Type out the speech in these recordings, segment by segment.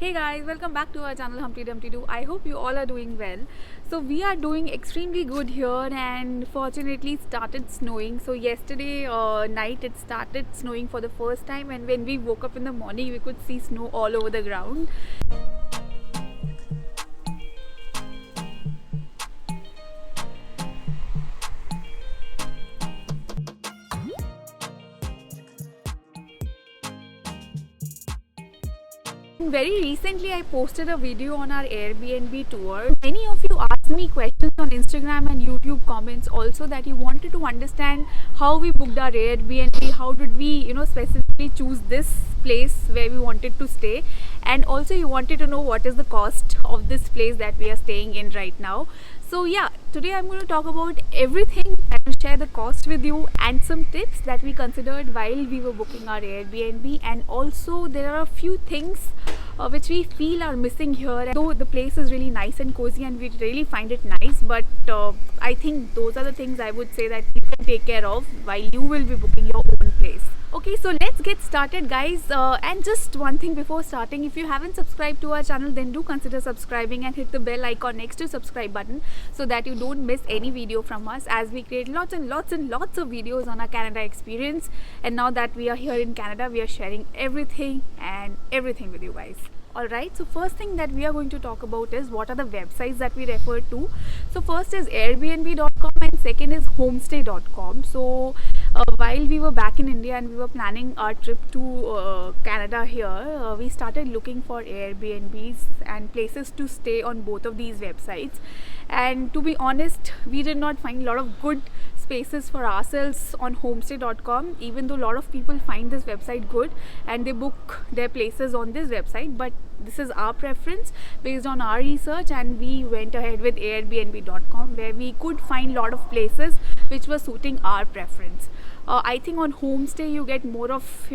Hey guys, welcome back to our channel Humpty Dumpty Doo. I hope you all are doing well. So we are doing extremely good here, and fortunately it started snowing. So yesterday night it started snowing for the first time, and when we woke up in the morning we could see snow all over the ground. Very recently I posted a video on our Airbnb tour. Many of you asked me questions on Instagram and YouTube comments also, that you wanted to understand how we booked our Airbnb, how did we specifically choose this place where we wanted to stay, and also you wanted to know what is the cost of this place that we are staying in right now. So yeah, today I'm going to talk about everything and share the cost with you and some tips that we considered while we were booking our Airbnb. And also there are a few things which we feel are missing here. Though the place is really nice and cozy and we really find it nice, but I think those are the things I would say that you can take care of while you will be booking your own place. Okay, so let's get started guys, and just one thing before starting, if you haven't subscribed to our channel, then do consider subscribing and hit the bell icon next to subscribe button so that you don't miss any video from us, as we create lots and lots and lots of videos on our Canada experience. And now that we are here in Canada, we are sharing everything with you guys. Alright, so first thing that we are going to talk about is what are the websites that we refer to. So first is airbnb.com and second is homestay.com. So while we were back in India and we were planning our trip to Canada here, we started looking for Airbnbs and places to stay on both of these websites. And to be honest, we did not find a lot of good spaces for ourselves on homestay.com, even though a lot of people find this website good and they book their places on this website. But this is our preference based on our research, and we went ahead with airbnb.com, where we could find a lot of places which were suiting our preference. I think on homestay you get more of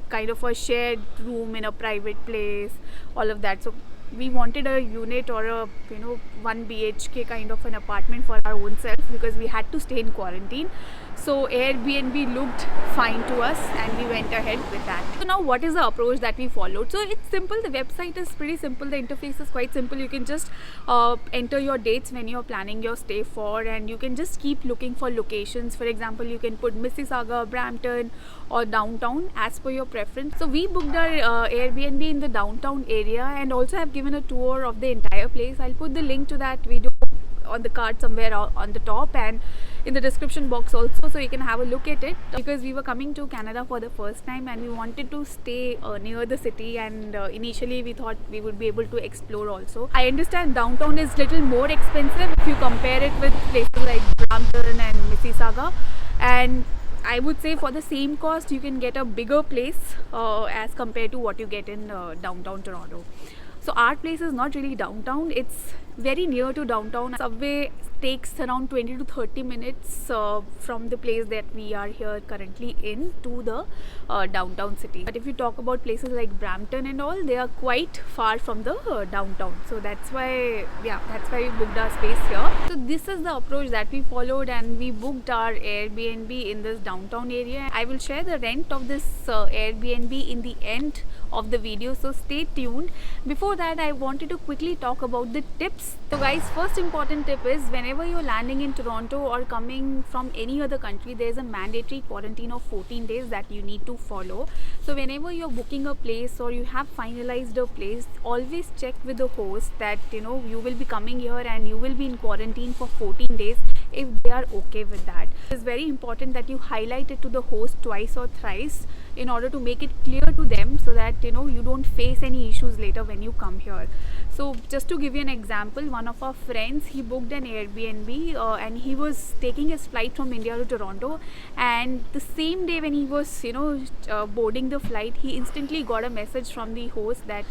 kind of a shared room in a private place, all of that. So we wanted a unit or a 1 BHK kind of an apartment for our own self, because we had to stay in quarantine. So Airbnb looked fine to us and we went ahead with that. So now what is the approach that we followed? So it's simple. The website is pretty simple. The interface is quite simple. You can just enter your dates when you're planning your stay for, and you can just keep looking for locations. For example, you can put Mississauga, Brampton or downtown as per your preference. So we booked our Airbnb in the downtown area, and also have given a tour of the entire place. I'll put the link to that video on the card somewhere on the top and in the description box also, so you can have a look at it, because we were coming to Canada for the first time and we wanted to stay near the city, and initially we thought we would be able to explore also. I understand downtown is little more expensive if you compare it with places like Brampton and Mississauga, and I would say for the same cost you can get a bigger place as compared to what you get in downtown Toronto. So our place is not really downtown, it's very near to downtown. Subway takes around 20 to 30 minutes from the place that we are here currently in to the downtown city. But if you talk about places like Brampton and all, they are quite far from the downtown. So that's why we booked our space here. So this is the approach that we followed, and we booked our Airbnb in this downtown area. I will share the rent of this Airbnb in the end of the video, so stay tuned. Before that, I wanted to quickly talk about the tips. So guys, first important tip is, whenever you're landing in Toronto or coming from any other country, there's a mandatory quarantine of 14 days that you need to follow. So whenever you're booking a place or you have finalized a place, always check with the host that you will be coming here and you will be in quarantine for 14 days, if they are okay with that. It's very important that you highlight it to the host twice or thrice in order to make it clear to them, so that you don't face any issues later when you come here. So just to give you an example, one of our friends, he booked an Airbnb and he was taking his flight from India to Toronto, and the same day when he was boarding the flight, he instantly got a message from the host that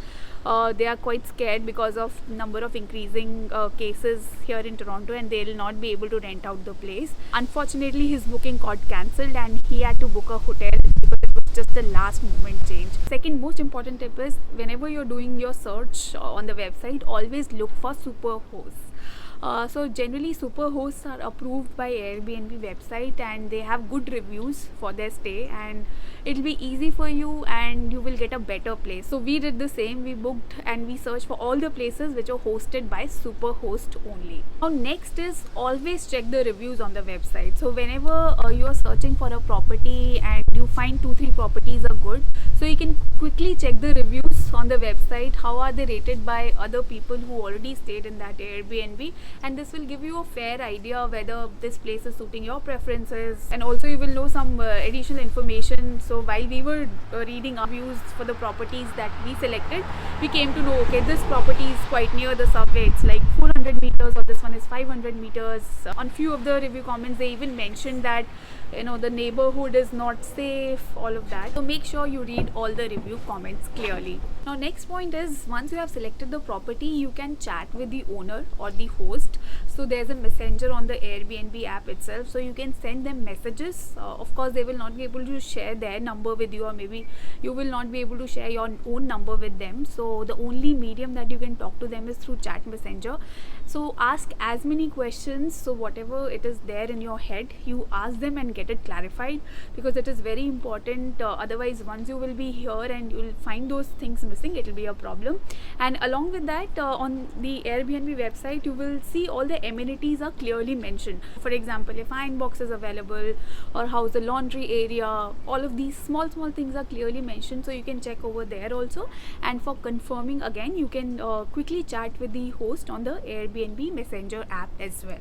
they are quite scared because of number of increasing cases here in Toronto, and they will not be able to rent out the place. Unfortunately, his booking got cancelled and he had to book a hotel because it was just the last moment change. Second most important tip is, whenever you're doing your search on the website, always look for super hosts. So generally Superhosts are approved by Airbnb website and they have good reviews for their stay, and it'll be easy for you and you will get a better place. So we did the same. We booked and we searched for all the places which are hosted by Superhost only. Now next is always check the reviews on the website. So whenever you are searching for a property and you find 2-3 properties are good, so you can quickly check the reviews on the website. How are they rated by other people who already stayed in that Airbnb, and this will give you a fair idea whether this place is suiting your preferences, and also you will know some additional information. So while we were reading our reviews for the properties that we selected, we came to know, okay, this property is quite near the subway, it's like 400 meters, or this one is 500 meters. On few of the review comments they even mentioned that the neighborhood is not safe, all of that. So make sure you read all the review comments clearly. Now next point is, once you have selected the property, you can chat with the owner or the host. So there's a messenger on the Airbnb app itself, so you can send them messages. Of course they will not be able to share their number with you, or maybe you will not be able to share your own number with them. So the only medium that you can talk to them is through chat messenger. So ask as many questions, so whatever it is there in your head, you ask them and get it clarified, because it is very important. Otherwise once you will be here and you will find those things missing, it will be a problem. And along with that, on the Airbnb website you will see all the amenities are clearly mentioned. For example, if iron box is available, or how's the laundry area, all of these small things are clearly mentioned, so you can check over there also. And for confirming, again, you can quickly chat with the host on the Airbnb messenger app as well.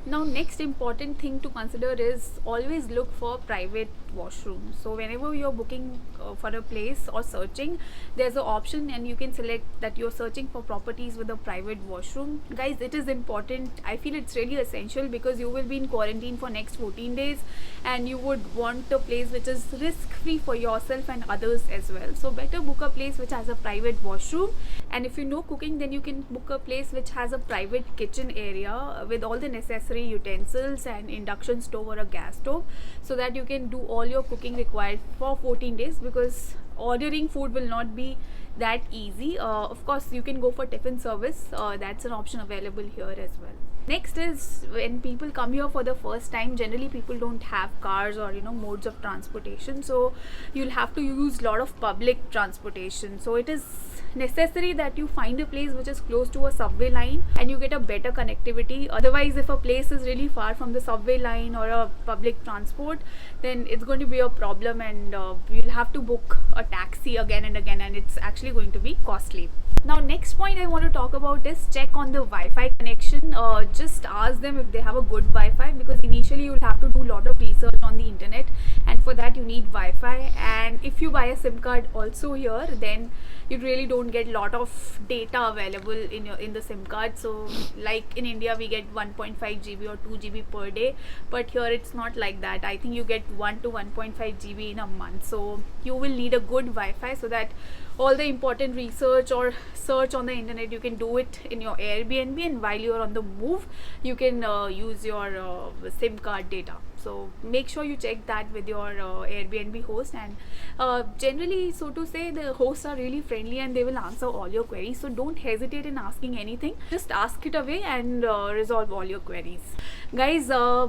Now next important thing to consider is always look for private washroom. So whenever you're booking for a place or searching, there's an option and you can select that you're searching for properties with a private washroom. Guys, it is important. I feel it's really essential, because you will be in quarantine for next 14 days and you would want a place which is risk free for yourself and others as well. So better book a place which has a private washroom, and if you know cooking, then you can book a place which has a private kitchen area with all the necessary utensils and induction stove or a gas stove, so that you can do all your cooking required for 14 days, because ordering food will not be that easy. Of course you can go for tiffin service, that's an option available here as well. Next is, when people come here for the first time, generally people don't have cars or modes of transportation, so you'll have to use a lot of public transportation. So it is necessary that you find a place which is close to a subway line and you get a better connectivity. Otherwise, if a place is really far from the subway line or a public transport, then it's going to be a problem, and you'll have to book a taxi again and again, and it's actually going to be costly. Now next point I want to talk about is check on the Wi-Fi connection. Just ask them if they have a good Wi-Fi, because initially you'll have to do a lot of research on the internet, and for that you need Wi-Fi. And if you buy a SIM card also here, then you really don't get a lot of data available in the SIM card. So like in India we get 1.5 GB or 2 GB per day, but here it's not like that. I think you get 1 to 1.5 GB in a month. So you will need a good Wi-Fi, so that all the important research or search on the internet you can do it in your Airbnb, and while you are on the move you can use your SIM card data. So make sure you check that with your Airbnb host, and generally, so to say, the hosts are really friendly and they will answer all your queries. So don't hesitate in asking anything, just ask it away and resolve all your queries. Guys,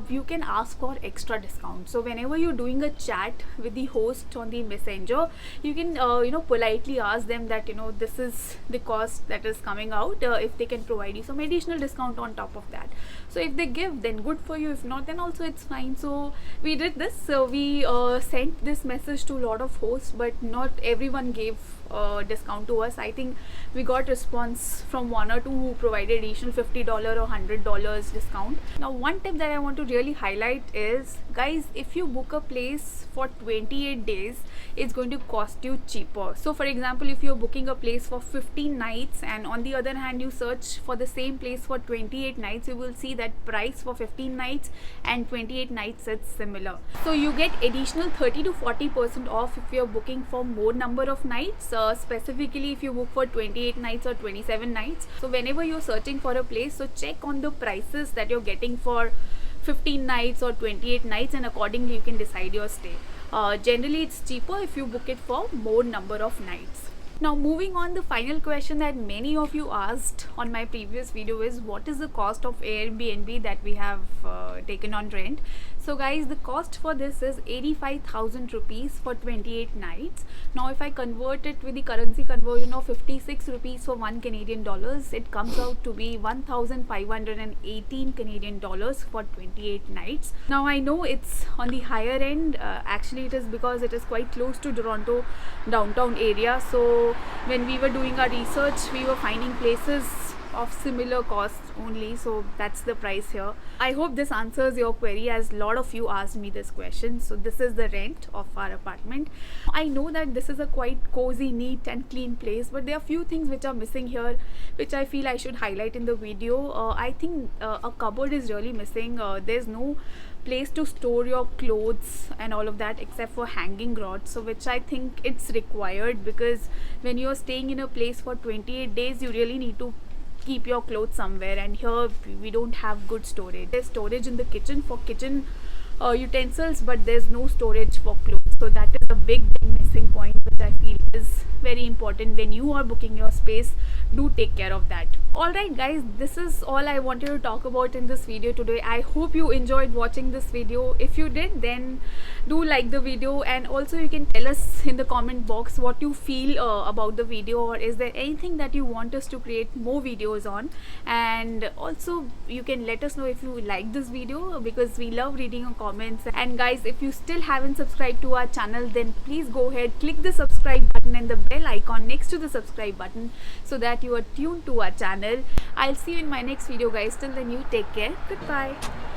you can ask for extra discount. So whenever you're doing a chat with the host on the messenger, you can politely ask them that this is the cost that is coming out, if they can provide you some additional discount on top of that. So if they give, then good for you. If not, then also it's fine. So we did this. So we sent this message to a lot of hosts, but not everyone gave discount to us. I think we got response from one or two who provided additional $50 or $100 discount. Now one tip that I want to really highlight is, guys, if you book a place for 28 days, it's going to cost you cheaper. So for example, if you're booking a place for 15 nights and on the other hand you search for the same place for 28 nights, you will see that price for 15 nights and 28 nights it's similar. So you get additional 30 to 40% off if you're booking for more number of nights, specifically if you book for 28 nights or 27 nights. So whenever you're searching for a place, so check on the prices that you're getting for 15 nights or 28 nights, and accordingly you can decide your stay. Generally it's cheaper if you book it for more number of nights. Now moving on, the final question that many of you asked on my previous video is what is the cost of Airbnb that we have taken on rent. So guys, the cost for this is 85,000 rupees for 28 nights. Now if I convert it with the currency conversion of 56 rupees for 1 Canadian dollars, it comes out to be 1,518 Canadian dollars for 28 nights. Now I know it's on the higher end, actually it is because it is quite close to Toronto downtown area. So when we were doing our research, we were finding places of similar costs only, so that's the price here. I hope this answers your query, as a lot of you asked me this question. So this is the rent of our apartment. I know that this is a quite cozy, neat and clean place, but there are few things which are missing here, which I feel I should highlight in the video. I think a cupboard is really missing. There's no place to store your clothes and all of that except for hanging rods, so which I think it's required, because when you're staying in a place for 28 days, you really need to keep your clothes somewhere, and here we don't have good storage. There's storage in the kitchen for kitchen utensils, but there's no storage for clothes. So that is a big missing point, which I feel is very important. When you are booking your space, do take care of that. Alright guys, this is all I wanted to talk about in this video today. I hope you enjoyed watching this video. If you did, then do like the video, and also you can tell us in the comment box what you feel about the video, or is there anything that you want us to create more videos on. And also you can let us know if you like this video, because we love reading your comments. And guys, if you still haven't subscribed to our channel, then please go ahead, click the subscribe button and the bell icon next to the subscribe button, so that you are tuned to our channel. I'll see you in my next video guys. Till then, you take care. Goodbye.